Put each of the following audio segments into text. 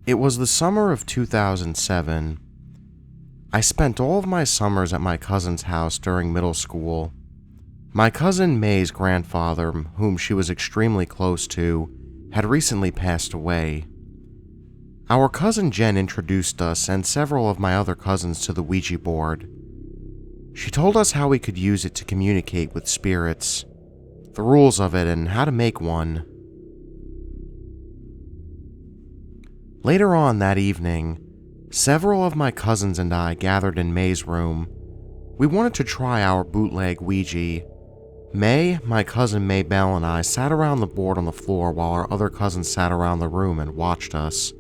It was the summer of 2007. I spent all of my summers at my cousin's house during middle school. My cousin May's grandfather, whom she was extremely close to, had recently passed away. Our cousin Jen introduced us and several of my other cousins to the Ouija board. She told us how we could use it to communicate with spirits, the rules of it, and how to make one. Later on that evening, several of my cousins and I gathered in May's room. We wanted to try our bootleg Ouija. May, my cousin Maybelle, and I sat around the board on the floor while our other cousins sat around the room and watched us.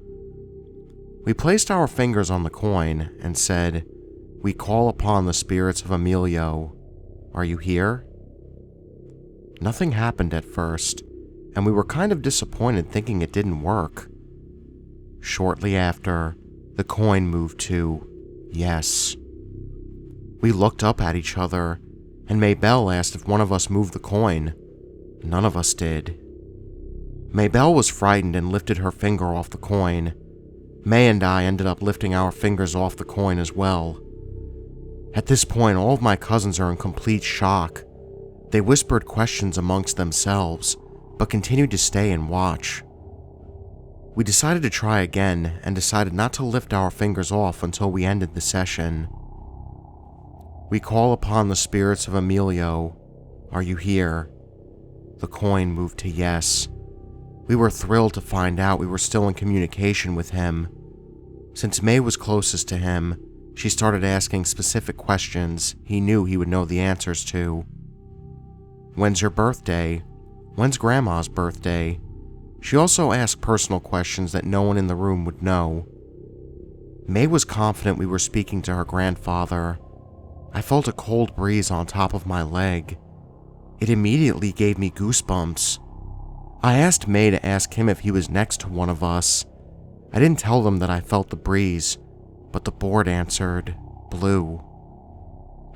We placed our fingers on the coin and said, "We call upon the spirits of Emilio. Are you here?" Nothing happened at first, and we were kind of disappointed thinking it didn't work. Shortly after, the coin moved to yes. We looked up at each other, and Maybelle asked if one of us moved the coin. None of us did. Maybelle was frightened and lifted her finger off the coin. May and I ended up lifting our fingers off the coin as well. At this point, all of my cousins are in complete shock. They whispered questions amongst themselves, but continued to stay and watch. We decided to try again and decided not to lift our fingers off until we ended the session. "We call upon the spirits of Emilio. Are you here?" The coin moved to yes. We were thrilled to find out we were still in communication with him. Since May was closest to him, she started asking specific questions he knew he would know the answers to. "When's your birthday? When's Grandma's birthday?" She also asked personal questions that no one in the room would know. May was confident we were speaking to her grandfather. I felt a cold breeze on top of my leg. It immediately gave me goosebumps. I asked May to ask him if he was next to one of us. I didn't tell them that I felt the breeze, but the board answered, blue.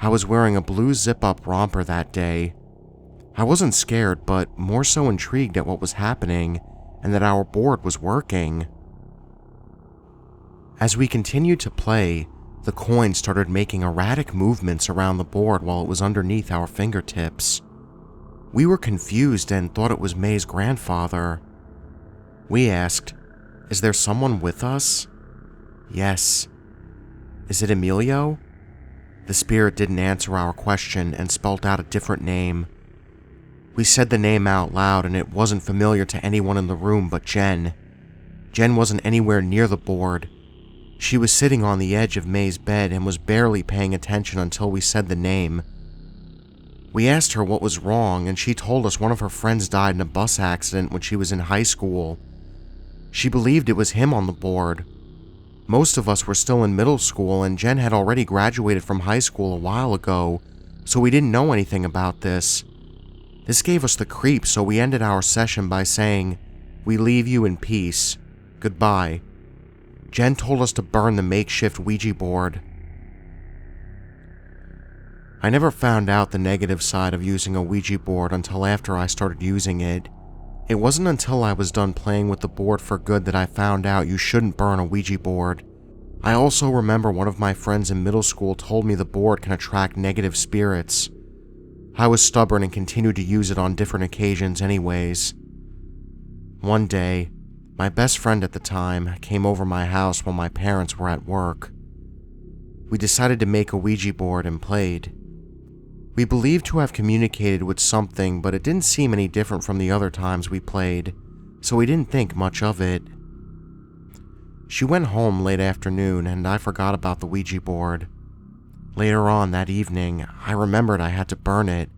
I was wearing a blue zip-up romper that day. I wasn't scared, but more so intrigued at what was happening and that our board was working. As we continued to play, the coin started making erratic movements around the board while it was underneath our fingertips. We were confused and thought it was May's grandfather. We asked, "Is there someone with us?" "Yes." "Is it Emilio?" The spirit didn't answer our question and spelled out a different name. We said the name out loud and it wasn't familiar to anyone in the room but Jen. Jen wasn't anywhere near the board. She was sitting on the edge of May's bed and was barely paying attention until we said the name. We asked her what was wrong and she told us one of her friends died in a bus accident when she was in high school. She believed it was him on the board. Most of us were still in middle school and Jen had already graduated from high school a while ago, so we didn't know anything about this. This gave us the creeps, so we ended our session by saying, "We leave you in peace. Goodbye." Jen told us to burn the makeshift Ouija board. I never found out the negative side of using a Ouija board until after I started using it. It wasn't until I was done playing with the board for good that I found out you shouldn't burn a Ouija board. I also remember one of my friends in middle school told me the board can attract negative spirits. I was stubborn and continued to use it on different occasions anyways. One day, my best friend at the time came over my house while my parents were at work. We decided to make a Ouija board and played. We believed to have communicated with something, but it didn't seem any different from the other times we played, so we didn't think much of it. She went home late afternoon and I forgot about the Ouija board. Later on that evening, I remembered I had to burn it.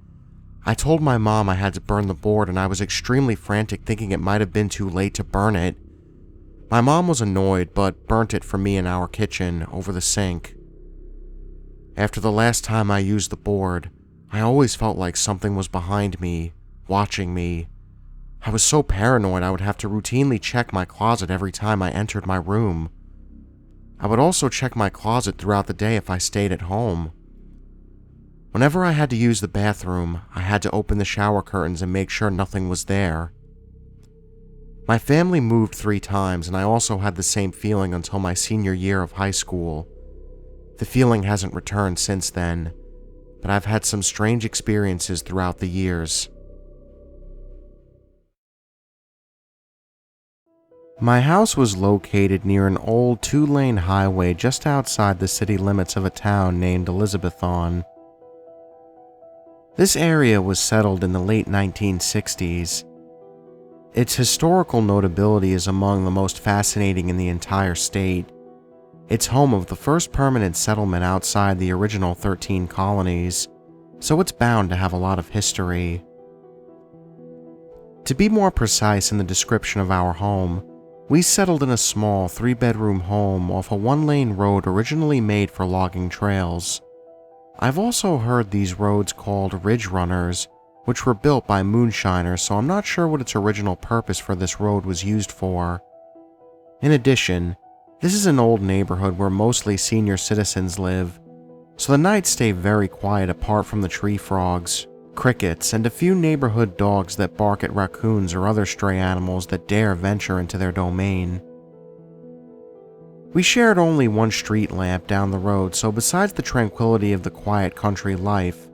I told my mom I had to burn the board and I was extremely frantic thinking it might have been too late to burn it. My mom was annoyed but burnt it for me in our kitchen over the sink. After the last time I used the board, I always felt like something was behind me, watching me. I was so paranoid I would have to routinely check my closet every time I entered my room. I would also check my closet throughout the day if I stayed at home. Whenever I had to use the bathroom, I had to open the shower curtains and make sure nothing was there. My family moved 3 times, and I also had the same feeling until my senior year of high school. The feeling hasn't returned since then, but I've had some strange experiences throughout the years. My house was located near an old 2-lane highway just outside the city limits of a town named Elizabethton. This area was settled in the late 1960s. Its historical notability is among the most fascinating in the entire state. It's home of the first permanent settlement outside the original 13 colonies, so it's bound to have a lot of history. To be more precise in the description of our home, we settled in a small 3-bedroom home off a 1-lane road originally made for logging trails. I've also heard these roads called ridge runners, which were built by moonshiners, so I'm not sure what its original purpose for this road was used for. In addition, this is an old neighborhood where mostly senior citizens live, so the nights stay very quiet apart from the tree frogs, crickets, and a few neighborhood dogs that bark at raccoons or other stray animals that dare venture into their domain. We shared only one street lamp down the road, so besides the tranquility of the quiet country life,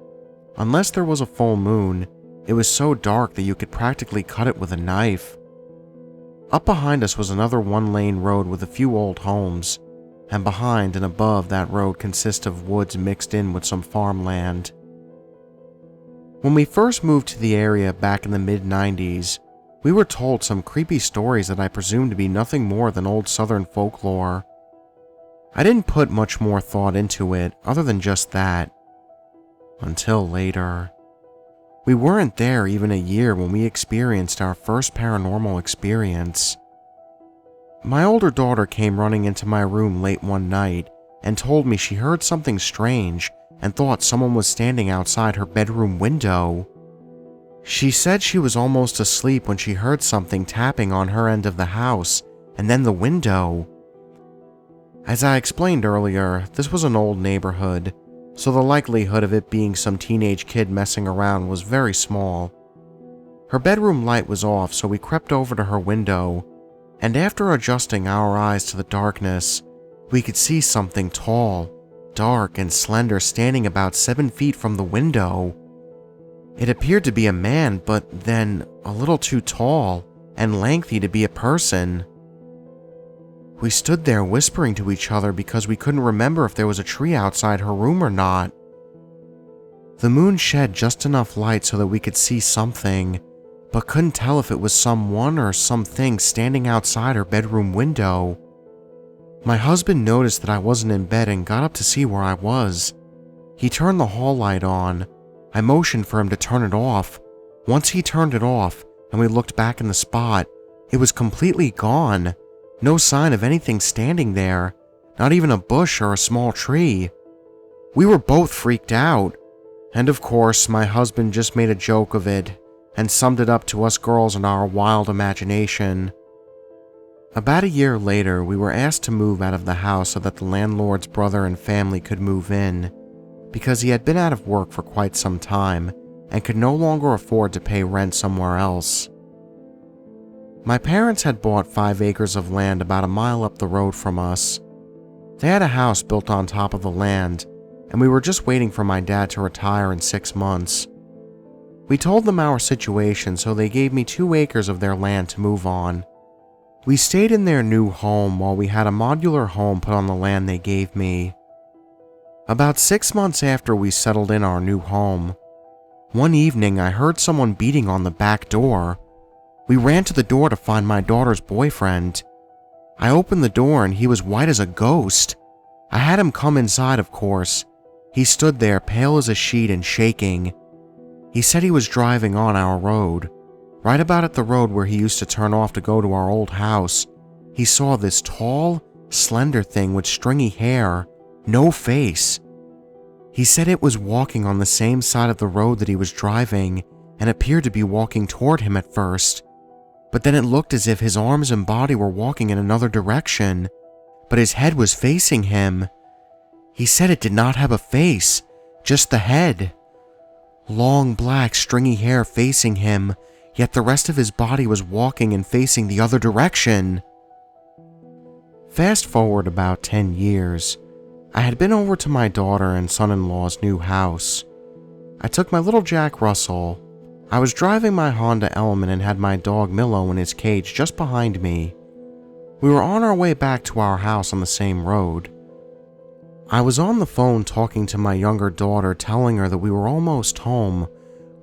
unless there was a full moon, it was so dark that you could practically cut it with a knife. Up behind us was another 1-lane road with a few old homes, and behind and above that road consists of woods mixed in with some farmland. When we first moved to the area back in the mid-90s, we were told some creepy stories that I presumed to be nothing more than old southern folklore. I didn't put much more thought into it other than just that. Until later. We weren't there even a year when we experienced our first paranormal experience. My older daughter came running into my room late one night and told me she heard something strange and thought someone was standing outside her bedroom window. She said she was almost asleep when she heard something tapping on her end of the house and then the window. As I explained earlier, this was an old neighborhood, so the likelihood of it being some teenage kid messing around was very small. Her bedroom light was off, so we crept over to her window, and after adjusting our eyes to the darkness, we could see something tall, dark, and slender standing about 7 feet from the window. It appeared to be a man, but then a little too tall and lengthy to be a person. We stood there whispering to each other because we couldn't remember if there was a tree outside her room or not. The moon shed just enough light so that we could see something, but couldn't tell if it was someone or something standing outside her bedroom window. My husband noticed that I wasn't in bed and got up to see where I was. He turned the hall light on. I motioned for him to turn it off. Once he turned it off and we looked back in the spot, it was completely gone. No sign of anything standing there, not even a bush or a small tree. We were both freaked out, and of course my husband just made a joke of it and summed it up to us girls and our wild imagination. About a year later, we were asked to move out of the house so that the landlord's brother and family could move in, because he had been out of work for quite some time and could no longer afford to pay rent somewhere else. My parents had bought 5 acres of land about a mile up the road from us. They had a house built on top of the land, and we were just waiting for my dad to retire in 6 months. We told them our situation, so they gave me 2 acres of their land to move on. We stayed in their new home while we had a modular home put on the land they gave me. About 6 months after we settled in our new home, one evening I heard someone beating on the back door. We ran to the door to find my daughter's boyfriend. I opened the door and he was white as a ghost. I had him come inside, of course. He stood there pale as a sheet and shaking. He said he was driving on our road. Right about at the road where he used to turn off to go to our old house, he saw this tall, slender thing with stringy hair, no face. He said it was walking on the same side of the road that he was driving and appeared to be walking toward him at first. But then it looked as if his arms and body were walking in another direction, but his head was facing him. He said it did not have a face, just the head. Long black stringy hair facing him, yet the rest of his body was walking and facing the other direction. Fast forward about 10 years, I had been over to my daughter and son-in-law's new house. I took my little Jack Russell. I was driving my Honda Element and had my dog Milo in his cage just behind me. We were on our way back to our house on the same road. I was on the phone talking to my younger daughter, telling her that we were almost home,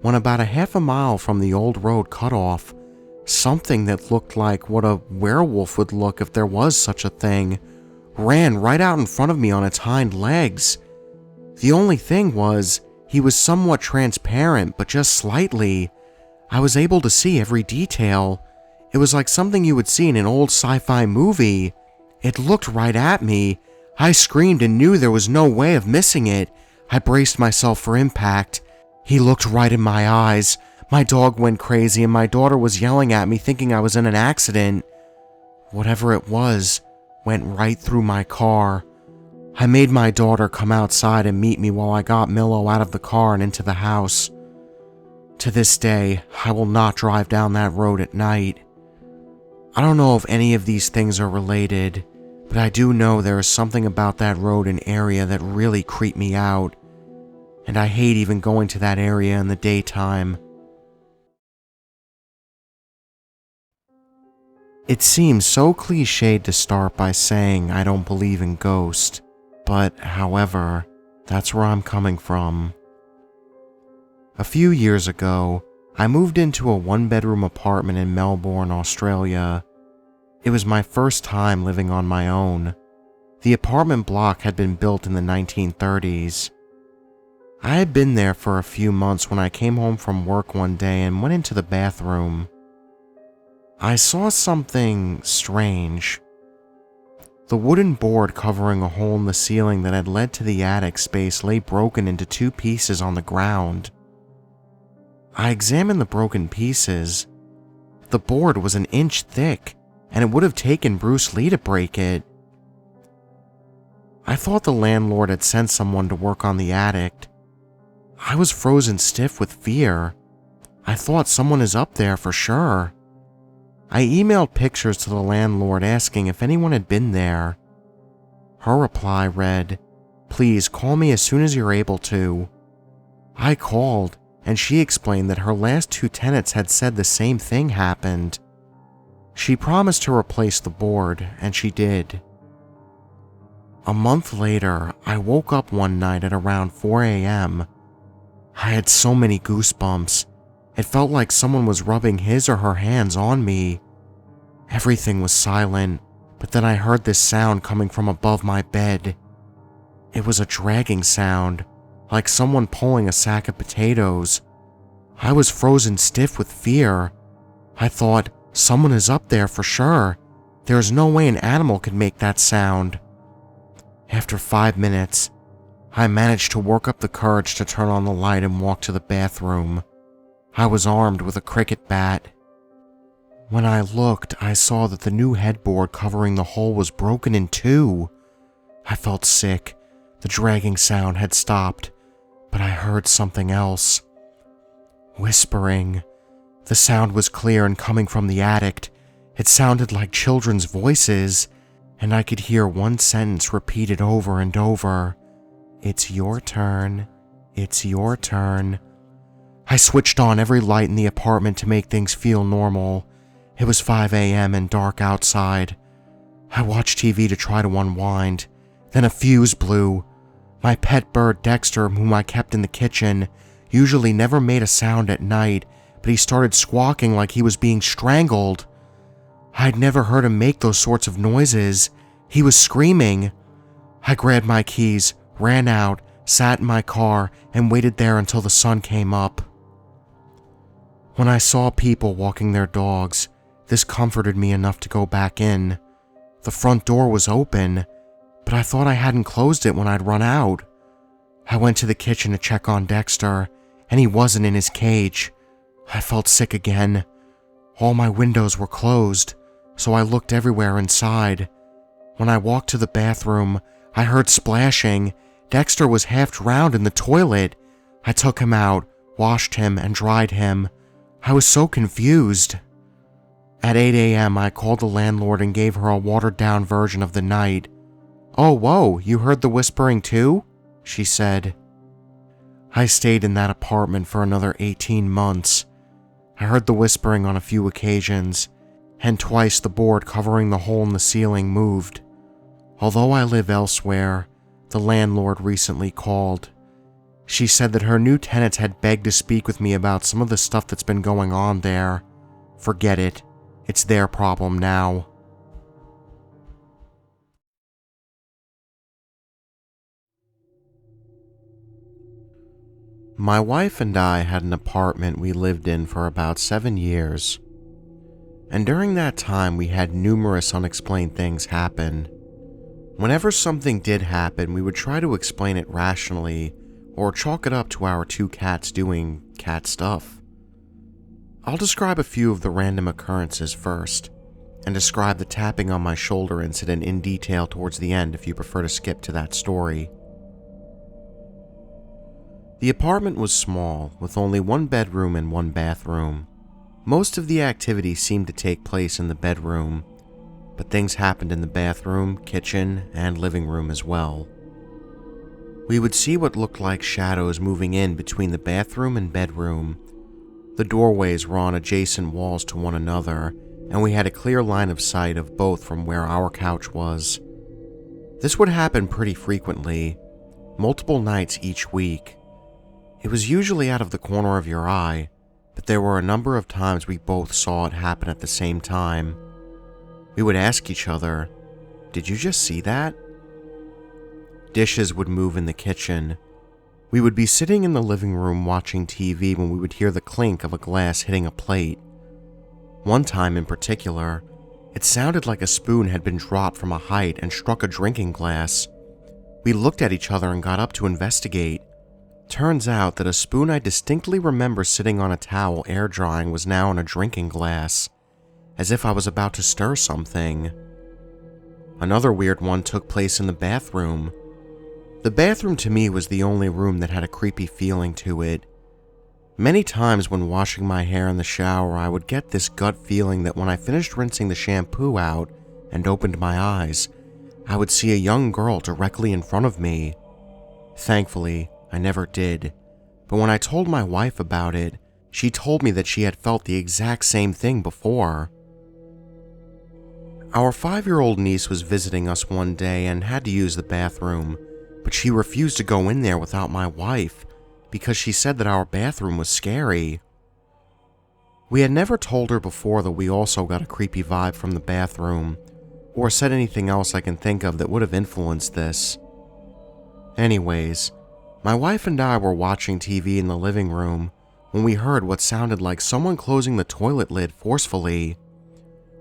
when about a half a mile from the old road cutoff, something that looked like what a werewolf would look if there was such a thing, ran right out in front of me on its hind legs. The only thing was, he was somewhat transparent, but just slightly. I was able to see every detail. It was like something you would see in an old sci-fi movie. It looked right at me. I screamed and knew there was no way of missing it. I braced myself for impact. He looked right in my eyes. My dog went crazy and my daughter was yelling at me, thinking I was in an accident. Whatever it was, went right through my car. I made my daughter come outside and meet me while I got Milo out of the car and into the house. To this day, I will not drive down that road at night. I don't know if any of these things are related, but I do know there is something about that road and area that really creep me out, and I hate even going to that area in the daytime. It seems so cliched to start by saying I don't believe in ghosts, but however, that's where I'm coming from. A few years ago, I moved into a one-bedroom apartment in Melbourne, Australia. It was my first time living on my own. The apartment block had been built in the 1930s. I had been there for a few months when I came home from work one day and went into the bathroom. I saw something strange. The wooden board covering a hole in the ceiling that had led to the attic space lay broken into two pieces on the ground. I examined the broken pieces. The board was an inch thick, and it would have taken Bruce Lee to break it. I thought the landlord had sent someone to work on the attic. I was frozen stiff with fear. I thought someone is up there for sure. I emailed pictures to the landlord asking if anyone had been there. Her reply read, "Please call me as soon as you're able to." I called, and she explained that her last two tenants had said the same thing happened. She promised to replace the board, and she did. A month later, I woke up one night at around 4 a.m. I had so many goosebumps. It felt like someone was rubbing his or her hands on me. Everything was silent, but then I heard this sound coming from above my bed. It was a dragging sound, like someone pulling a sack of potatoes. I was frozen stiff with fear. I thought, someone is up there for sure. There is no way an animal could make that sound. After 5 minutes, I managed to work up the courage to turn on the light and walk to the bathroom. I was armed with a cricket bat. When I looked, I saw that the new headboard covering the hole was broken in two. I felt sick. The dragging sound had stopped, but I heard something else. Whispering. The sound was clear and coming from the attic. It sounded like children's voices, and I could hear one sentence repeated over and over. "It's your turn. It's your turn." I switched on every light in the apartment to make things feel normal. It was 5 a.m. and dark outside. I watched TV to try to unwind. Then a fuse blew. My pet bird Dexter, whom I kept in the kitchen, usually never made a sound at night, but he started squawking like he was being strangled. I'd never heard him make those sorts of noises. He was screaming. I grabbed my keys, ran out, sat in my car, and waited there until the sun came up. When I saw people walking their dogs, this comforted me enough to go back in. The front door was open, but I thought I hadn't closed it when I'd run out. I went to the kitchen to check on Dexter, and he wasn't in his cage. I felt sick again. All my windows were closed, so I looked everywhere inside. When I walked to the bathroom, I heard splashing. Dexter was half drowned in the toilet. I took him out, washed him, and dried him. I was so confused. At 8 a.m., I called the landlord and gave her a watered-down version of the night. "Oh, whoa, you heard the whispering too?" she said. I stayed in that apartment for another 18 months. I heard the whispering on a few occasions, and twice the board covering the hole in the ceiling moved. Although I live elsewhere, the landlord recently called. She said that her new tenants had begged to speak with me about some of the stuff that's been going on there. Forget it. It's their problem now. My wife and I had an apartment we lived in for about 7 years. And during that time, we had numerous unexplained things happen. Whenever something did happen, we would try to explain it rationally or chalk it up to our 2 cats doing cat stuff. I'll describe a few of the random occurrences first, and describe the tapping on my shoulder incident in detail towards the end if you prefer to skip to that story. The apartment was small, with only 1 bedroom and 1 bathroom. Most of the activity seemed to take place in the bedroom, but things happened in the bathroom, kitchen, and living room as well. We would see what looked like shadows moving in between the bathroom and bedroom. The doorways were on adjacent walls to one another, and we had a clear line of sight of both from where our couch was. This would happen pretty frequently, multiple nights each week. It was usually out of the corner of your eye, but there were a number of times we both saw it happen at the same time. We would ask each other, "Did you just see that?" Dishes would move in the kitchen. We would be sitting in the living room watching TV when we would hear the clink of a glass hitting a plate. One time in particular, it sounded like a spoon had been dropped from a height and struck a drinking glass. We looked at each other and got up to investigate. Turns out that a spoon I distinctly remember sitting on a towel air drying was now in a drinking glass, as if I was about to stir something. Another weird one took place in the bathroom. The bathroom to me was the only room that had a creepy feeling to it. Many times when washing my hair in the shower, I would get this gut feeling that when I finished rinsing the shampoo out and opened my eyes, I would see a young girl directly in front of me. Thankfully, I never did, but when I told my wife about it, she told me that she had felt the exact same thing before. Our 5-year-old niece was visiting us one day and had to use the bathroom, but she refused to go in there without my wife because she said that our bathroom was scary. We had never told her before that we also got a creepy vibe from the bathroom, or said anything else I can think of that would have influenced this. Anyways, my wife and I were watching TV in the living room when we heard what sounded like someone closing the toilet lid forcefully.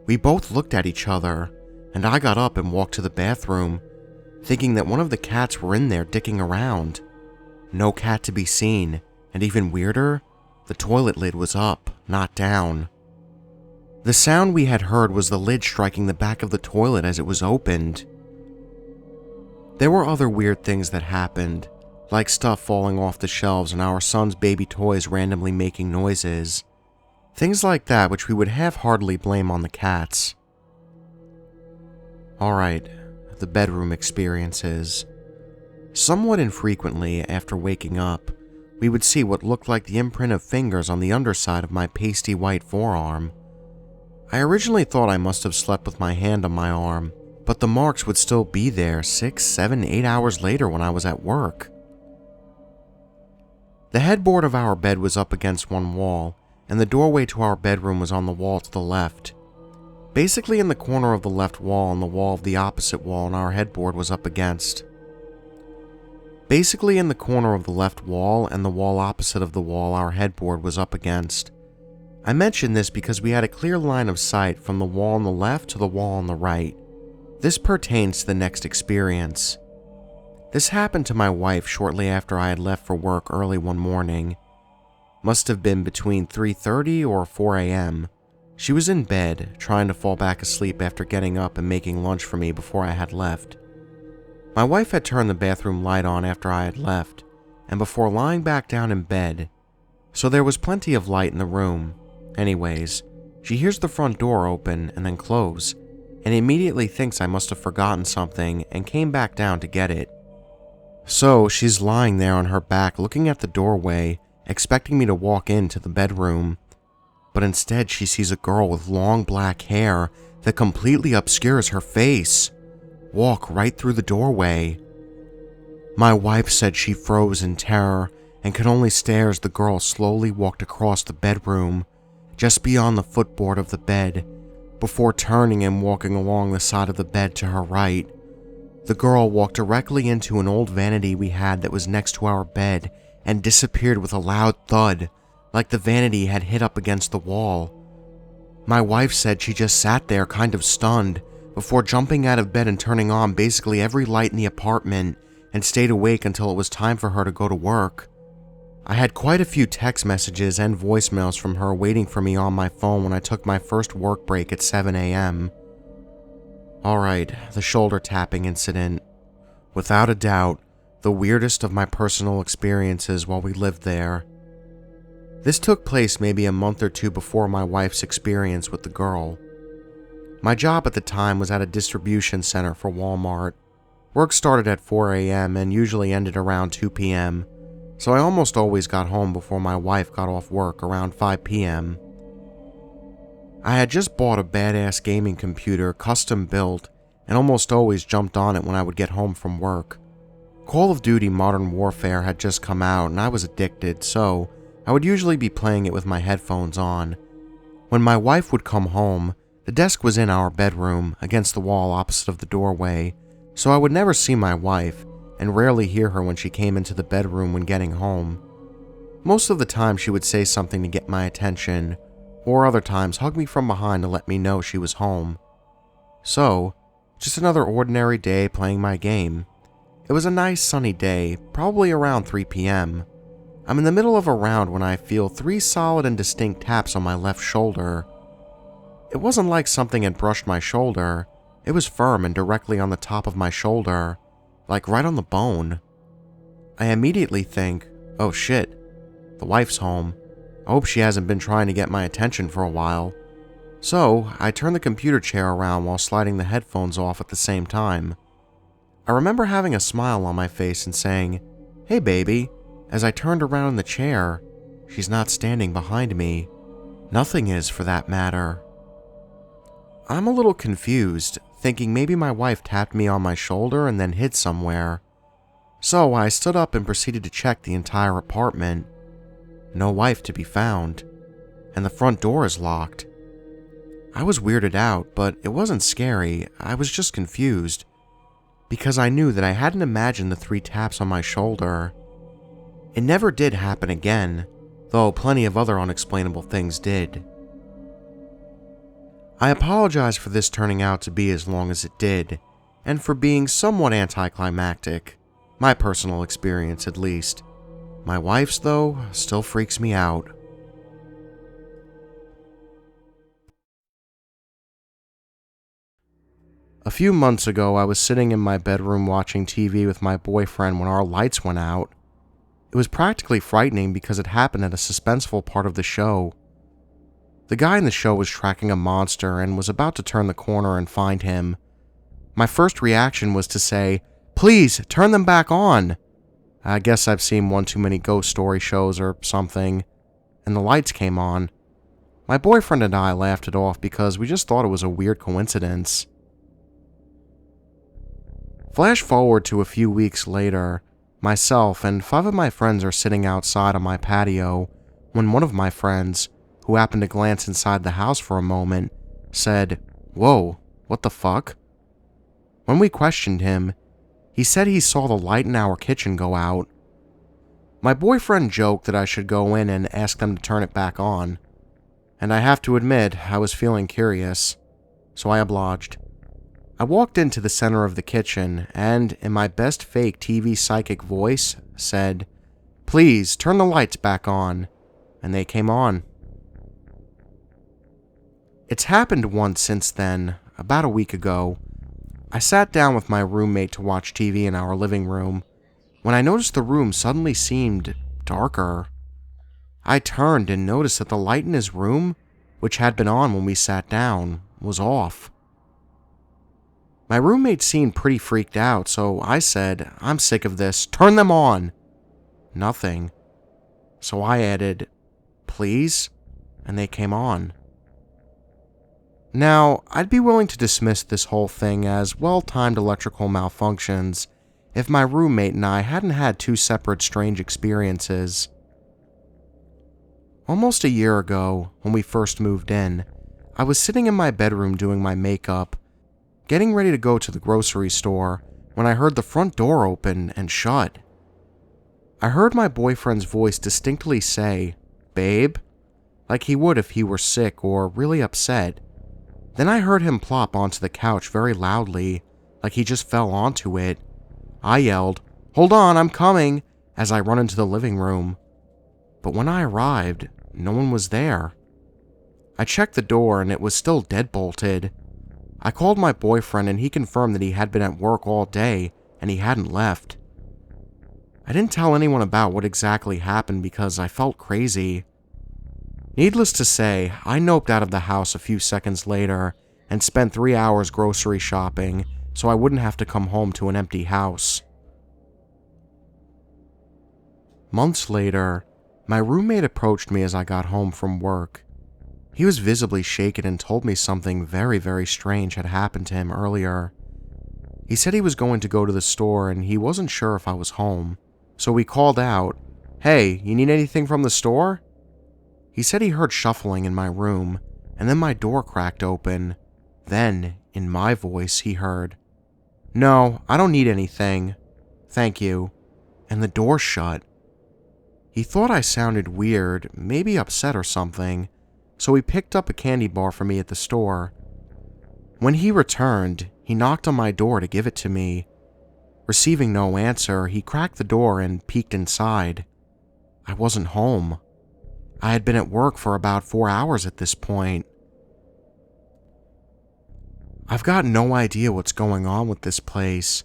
We both looked at each other, and I got up and walked to the bathroom, thinking that one of the cats were in there dicking around. No cat to be seen, and even weirder, the toilet lid was up, not down. The sound we had heard was the lid striking the back of the toilet as it was opened. There were other weird things that happened, like stuff falling off the shelves and our son's baby toys randomly making noises. Things like that which we would half-heartedly blame on the cats. Alright, the bedroom experiences. Somewhat infrequently, after waking up, we would see what looked like the imprint of fingers on the underside of my pasty white forearm. I originally thought I must have slept with my hand on my arm, but the marks would still be there 6, 7, 8 hours later when I was at work. The headboard of our bed was up against one wall, and the doorway to our bedroom was on the wall to the left. Basically in the corner of the left wall and the wall of the opposite wall our headboard was up against. Basically in the corner of the left wall and the wall opposite of the wall our headboard was up against. I mention this because we had a clear line of sight from the wall on the left to the wall on the right. This pertains to the next experience. This happened to my wife shortly after I had left for work early one morning. Must have been between 3:30 or 4 a.m. She was in bed, trying to fall back asleep after getting up and making lunch for me before I had left. My wife had turned the bathroom light on after I had left, and before lying back down in bed, so there was plenty of light in the room. Anyways, she hears the front door open and then close, and immediately thinks I must have forgotten something and came back down to get it. So she's lying there on her back looking at the doorway, expecting me to walk into the bedroom. But instead she sees a girl with long black hair that completely obscures her face walk right through the doorway. My wife said she froze in terror and could only stare as the girl slowly walked across the bedroom, just beyond the footboard of the bed, before turning and walking along the side of the bed to her right. The girl walked directly into an old vanity we had that was next to our bed and disappeared with a loud thud, like the vanity had hit up against the wall. My wife said she just sat there kind of stunned before jumping out of bed and turning on basically every light in the apartment and stayed awake until it was time for her to go to work. I had quite a few text messages and voicemails from her waiting for me on my phone when I took my first work break at 7 a.m. Alright, the shoulder tapping incident. Without a doubt, the weirdest of my personal experiences while we lived there. This took place maybe a month or two before my wife's experience with the girl. My job at the time was at a distribution center for Walmart. Work started at 4 a.m. and usually ended around 2 p.m., so I almost always got home before my wife got off work around 5 p.m. I had just bought a badass gaming computer, custom built, and almost always jumped on it when I would get home from work. Call of Duty Modern Warfare had just come out and I was addicted, so I would usually be playing it with my headphones on. When my wife would come home, the desk was in our bedroom, against the wall opposite of the doorway, so I would never see my wife, and rarely hear her when she came into the bedroom when getting home. Most of the time she would say something to get my attention, or other times hug me from behind to let me know she was home. So, just another ordinary day playing my game. It was a nice sunny day, probably around 3 p.m. I'm in the middle of a round when I feel 3 solid and distinct taps on my left shoulder. It wasn't like something had brushed my shoulder, it was firm and directly on the top of my shoulder, like right on the bone. I immediately think, oh shit, the wife's home. I hope she hasn't been trying to get my attention for a while. So, I turn the computer chair around while sliding the headphones off at the same time. I remember having a smile on my face and saying, "Hey baby," as I turned around in the chair. She's not standing behind me. Nothing is, for that matter. I'm a little confused, thinking maybe my wife tapped me on my shoulder and then hid somewhere. So I stood up and proceeded to check the entire apartment. No wife to be found, and the front door is locked. I was weirded out, but it wasn't scary, I was just confused, because I knew that I hadn't imagined the 3 taps on my shoulder. It never did happen again, though plenty of other unexplainable things did. I apologize for this turning out to be as long as it did, and for being somewhat anticlimactic, my personal experience at least. My wife's, though, still freaks me out. A few months ago, I was sitting in my bedroom watching TV with my boyfriend when our lights went out. It was practically frightening because it happened at a suspenseful part of the show. The guy in the show was tracking a monster and was about to turn the corner and find him. My first reaction was to say, "Please, turn them back on." I guess I've seen one too many ghost story shows or something, and the lights came on. My boyfriend and I laughed it off because we just thought it was a weird coincidence. Flash forward to a few weeks later, myself and 5 of my friends are sitting outside on my patio when one of my friends, who happened to glance inside the house for a moment, said, "Whoa, what the fuck?" When we questioned him, he said he saw the light in our kitchen go out. My boyfriend joked that I should go in and ask them to turn it back on, and I have to admit I was feeling curious, so I obliged. I walked into the center of the kitchen and, in my best fake TV psychic voice, said, "Please, turn the lights back on," and they came on. It's happened once since then, about a week ago. I sat down with my roommate to watch TV in our living room, when I noticed the room suddenly seemed darker. I turned and noticed that the light in his room which had been on when we sat down, was off. My roommate seemed pretty freaked out, so I said, "I'm sick of this. Turn them on." Nothing. So I added, "Please?" And they came on. Now, I'd be willing to dismiss this whole thing as well-timed electrical malfunctions if my roommate and I hadn't had two separate strange experiences. Almost a year ago, when we first moved in, I was sitting in my bedroom doing my makeup, getting ready to go to the grocery store, when I heard the front door open and shut. I heard my boyfriend's voice distinctly say, "Babe," like he would if he were sick or really upset. Then I heard him plop onto the couch very loudly, like he just fell onto it. I yelled, "Hold on, I'm coming," as I run into the living room. But when I arrived, no one was there. I checked the door and it was still deadbolted. I called my boyfriend and he confirmed that he had been at work all day and he hadn't left. I didn't tell anyone about what exactly happened because I felt crazy. Needless to say, I noped out of the house a few seconds later and spent 3 hours grocery shopping so I wouldn't have to come home to an empty house. Months later, my roommate approached me as I got home from work. He was visibly shaken and told me something very, very strange had happened to him earlier. He said he was going to go to the store and he wasn't sure if I was home, so he called out, "Hey, you need anything from the store?" He said he heard shuffling in my room, and then my door cracked open. Then, in my voice, he heard, "No, I don't need anything. Thank you." And the door shut. He thought I sounded weird, maybe upset or something, so he picked up a candy bar for me at the store. When he returned, he knocked on my door to give it to me. Receiving no answer, he cracked the door and peeked inside. I wasn't home. I had been at work for about 4 hours at this point. I've got no idea what's going on with this place.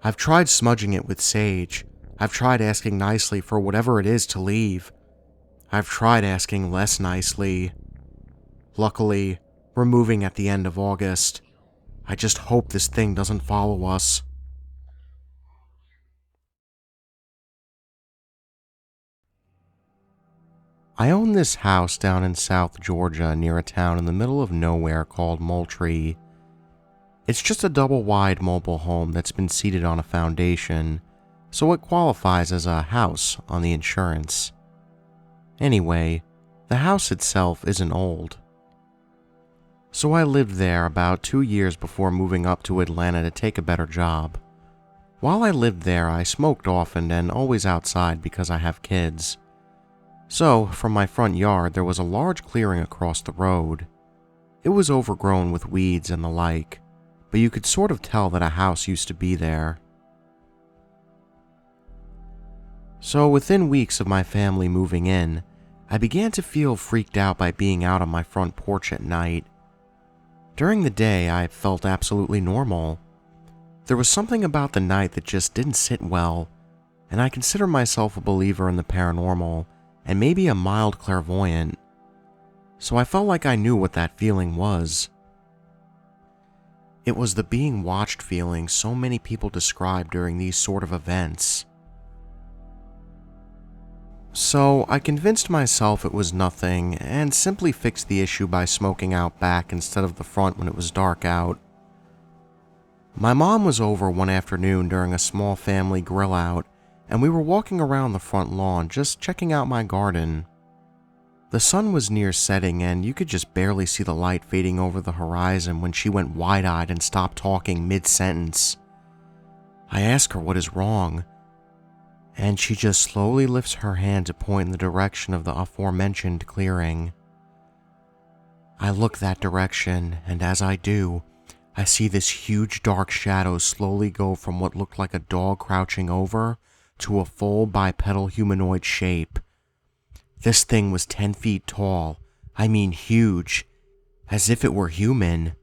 I've tried smudging it with sage. I've tried asking nicely for whatever it is to leave. I've tried asking less nicely. Luckily, we're moving at the end of August. I just hope this thing doesn't follow us. I own this house down in South Georgia near a town in the middle of nowhere called Moultrie. It's just a double-wide mobile home that's been seated on a foundation, so it qualifies as a house on the insurance. Anyway, the house itself isn't old. So I lived there about 2 years before moving up to Atlanta to take a better job. While I lived there, I smoked often and always outside because I have kids. So, from my front yard, there was a large clearing across the road. It was overgrown with weeds and the like, but you could sort of tell that a house used to be there. So, within weeks of my family moving in, I began to feel freaked out by being out on my front porch at night. During the day, I felt absolutely normal. There was something about the night that just didn't sit well, and I consider myself a believer in the paranormal, and maybe a mild clairvoyant, so I felt like I knew what that feeling was. It was the being watched feeling so many people describe during these sort of events. So I convinced myself it was nothing and simply fixed the issue by smoking out back instead of the front when it was dark out. My mom was over one afternoon during a small family grill out, and we were walking around the front lawn just checking out my garden. The sun was near setting and you could just barely see the light fading over the horizon when she went wide-eyed and stopped talking mid-sentence. I asked her what is wrong, and she just slowly lifts her hand to point in the direction of the aforementioned clearing. I look that direction, and as I do, I see this huge dark shadow slowly go from what looked like a dog crouching over to a full bipedal humanoid shape. This thing was 10 feet tall, I mean huge, as if it were human.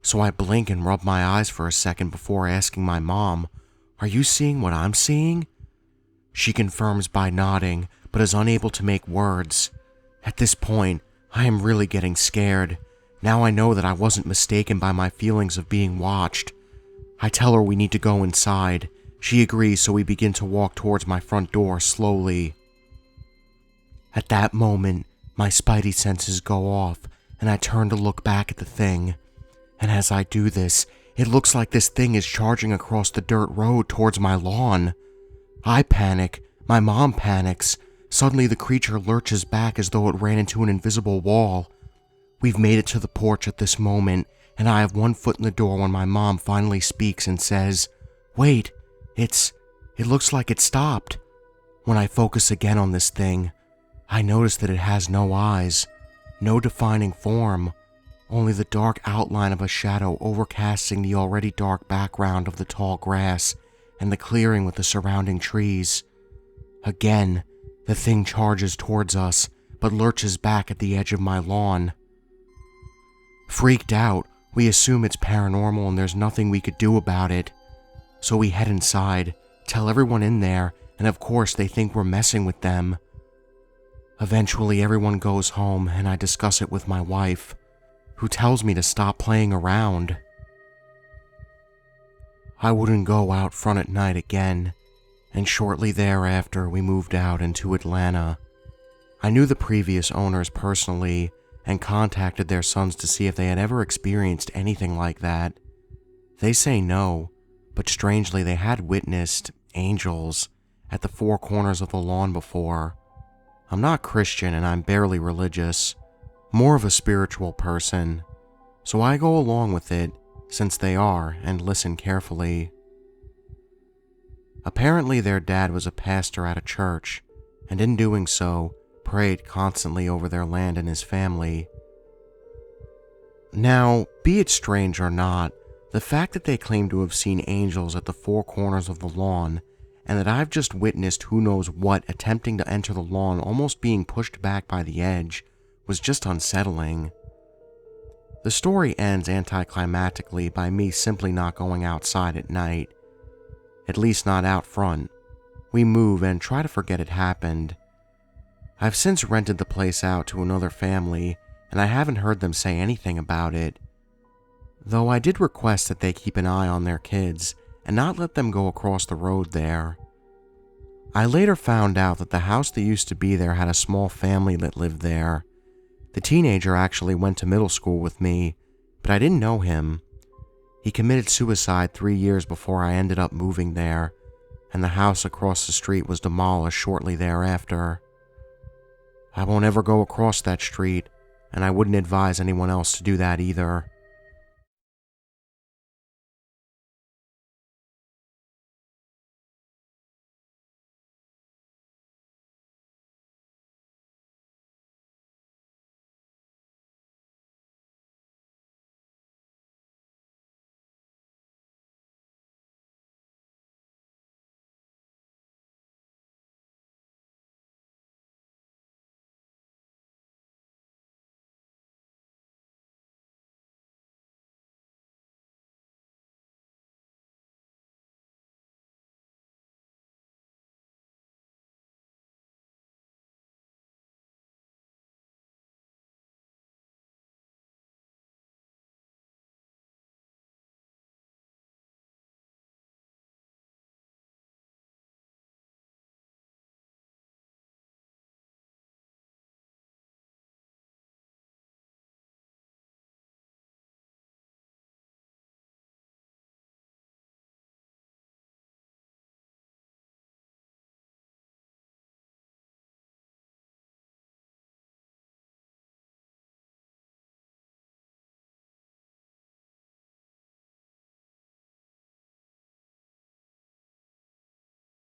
So I blink and rub my eyes for a second before asking my mom, "Are you seeing what I'm seeing?" She confirms by nodding, but is unable to make words. At this point, I am really getting scared. Now I know that I wasn't mistaken by my feelings of being watched. I tell her we need to go inside. She agrees, so we begin to walk towards my front door slowly. At that moment, my spidey senses go off, and I turn to look back at the thing. And as I do this, it looks like this thing is charging across the dirt road towards my lawn. I panic. My mom panics. Suddenly the creature lurches back as though it ran into an invisible wall. We've made it to the porch at this moment, and I have one foot in the door when my mom finally speaks and says, "Wait, it looks like it stopped." When I focus again on this thing, I notice that it has no eyes, no defining form, only the dark outline of a shadow overcasting the already dark background of the tall grass and the clearing with the surrounding trees. Again, the thing charges towards us, but lurches back at the edge of my lawn. Freaked out, we assume it's paranormal and there's nothing we could do about it. So we head inside, tell everyone in there, and of course they think we're messing with them. Eventually everyone goes home and I discuss it with my wife, who tells me to stop playing around. I wouldn't go out front at night again, and shortly thereafter we moved out into Atlanta. I knew the previous owners personally and contacted their sons to see if they had ever experienced anything like that. They say no, but strangely they had witnessed angels at the four corners of the lawn before. I'm not Christian and I'm barely religious, more of a spiritual person, so I go along with it since they are and listen carefully. Apparently their dad was a pastor at a church, and in doing so, prayed constantly over their land and his family. Now, be it strange or not, the fact that they claim to have seen angels at the four corners of the lawn, and that I've just witnessed who knows what attempting to enter the lawn almost being pushed back by the edge, was just unsettling. The story ends anticlimactically by me simply not going outside at night. At least not out front. We move and try to forget it happened. I've since rented the place out to another family, and I haven't heard them say anything about it. Though I did request that they keep an eye on their kids and not let them go across the road there. I later found out that the house that used to be there had a small family that lived there. The teenager actually went to middle school with me, but I didn't know him. He committed suicide 3 years before I ended up moving there, and the house across the street was demolished shortly thereafter. I won't ever go across that street, and I wouldn't advise anyone else to do that either.